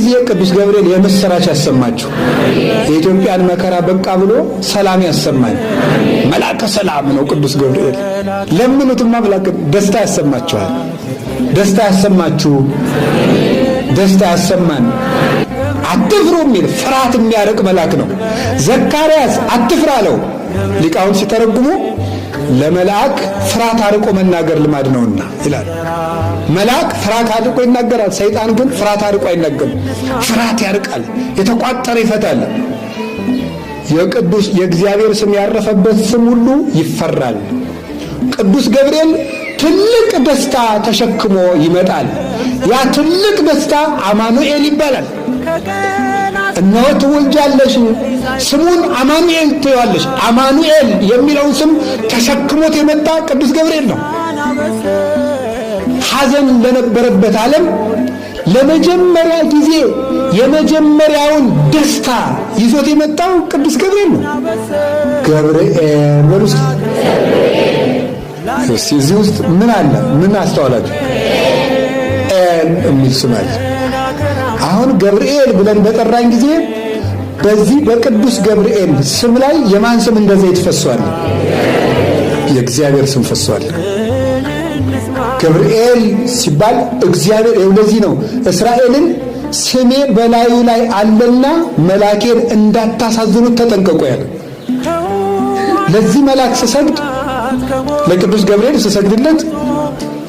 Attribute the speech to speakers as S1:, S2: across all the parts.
S1: ጊዜ ቅዱስ ገብርኤል የምስራች ያሰማችሁ። የኢትዮጵያን መከራ በቃ ብሎ ሰላም ያሰማን። መልአከ ሰላም ነው ቅዱስ ገብርኤል። ለምኑትማ መልአከ ደስታ ያሰማችኋል። ደስታ ያሰማችሁ፣ ደስታ ያሰማን። አትፍሩ የሚል ፍርሃት የሚያርቅ መልአክ ነው። ዘካርያስ አትፍራ አለው። ሊቃውንት ሲተረጉሙ ለመልአክ ፍርሃት አርቆ መናገር ልማድ ነውና ይላል። መልአክ ፍርሃት አርቆ ይናገራል። ሰይጣን ግን ፍርሃት አርቆ አይናገርም። ፍርሃት ያርቃል፣ የተቋጠረ ይፈታል። የእግዚአብሔር ስም ያረፈበት ስም ሁሉ ይፈራል። ቅዱስ ገብርኤል ትልቅ ደስታ ተሸክሞ ይመጣል። ያ ትልቅ ደስታ አማኑኤል ይባላል። እነሆ ትወልጃለሽ፣ ስሙን አማኑኤል ትይዋለሽ። አማኑኤል የሚለውን ስም ተሸክሞት የመጣ ቅዱስ ገብርኤል ነው። ሐዘን ለነበረበት ዓለም ለመጀመሪያ ጊዜ የመጀመሪያውን ደስታ ይዞት የመጣው ቅዱስ ገብርኤል ነው። ገብርኤል በሉስ። እዚህ ውስጥ ምን አለ? ምን አስተዋላችሁ? ኤል የሚል ስም አለ። አሁን ገብርኤል ብለን በጠራን ጊዜ በዚህ በቅዱስ ገብርኤል ስም ላይ የማን ስም እንደ ዘይት ፈሷል? የእግዚአብሔር ስም ፈሷል። ገብርኤል ሲባል እግዚአብሔር ለዚህ ነው እስራኤልን ስሜ በላዩ ላይ አለና መላኬን እንዳታሳዝኑት ተጠንቀቁ ያለ። ለዚህ መልአክ ስሰግድ፣ ለቅዱስ ገብርኤል ስሰግድለት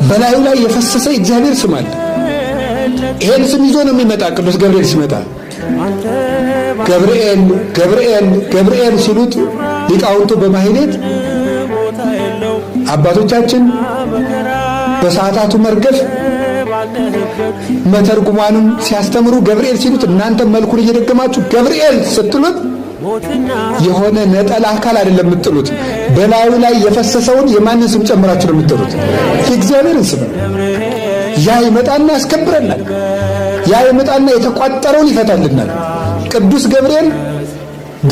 S1: በላዩ ላይ የፈሰሰ እግዚአብሔር ስም አለ። ይሄን ስም ይዞ ነው የሚመጣ። ቅዱስ ገብርኤል ሲመጣ ገብርኤል ገብርኤል ገብርኤል ሲሉት ሊቃውንቱ በማህሌት አባቶቻችን በሰዓታቱ መርገፍ መተርጉማንም ሲያስተምሩ ገብርኤል ሲሉት እናንተ መልኩን እየደገማችሁ ገብርኤል ስትሉት የሆነ ነጠላ አካል አይደለም የምትጥሉት። በላዩ ላይ የፈሰሰውን የማንን ስም ጨምራችሁ ነው የምትጥሉት? የእግዚአብሔርን ስም። ያ ይመጣና ያስከብረናል። ያ ይመጣና የተቋጠረውን ይፈታልናል። ቅዱስ ገብርኤል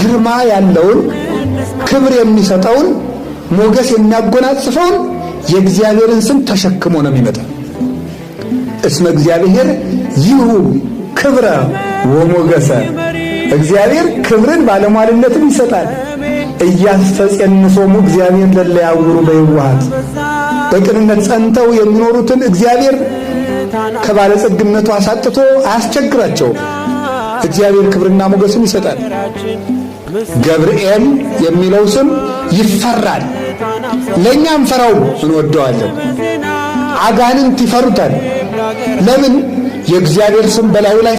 S1: ግርማ ያለውን ክብር የሚሰጠውን ሞገስ የሚያጎናጽፈውን የእግዚአብሔርን ስም ተሸክሞ ነው የሚመጣ። እስመ እግዚአብሔር ይሁ ክብረ ወሞገሰ። እግዚአብሔር ክብርን ባለሟልነትን ይሰጣል። እያስተጸንሶሙ እግዚአብሔር ለለያውሩ በይዋሃት። በቅንነት ጸንተው የሚኖሩትን እግዚአብሔር ከባለጸግነቱ አሳጥቶ አያስቸግራቸውም። እግዚአብሔር ክብርና ሞገስን ይሰጣል። ገብርኤል የሚለው ስም ይፈራል። ለእኛም ፈራው እንወደዋለን። አጋንንት ይፈሩታል። ለምን? የእግዚአብሔር ስም በላዩ ላይ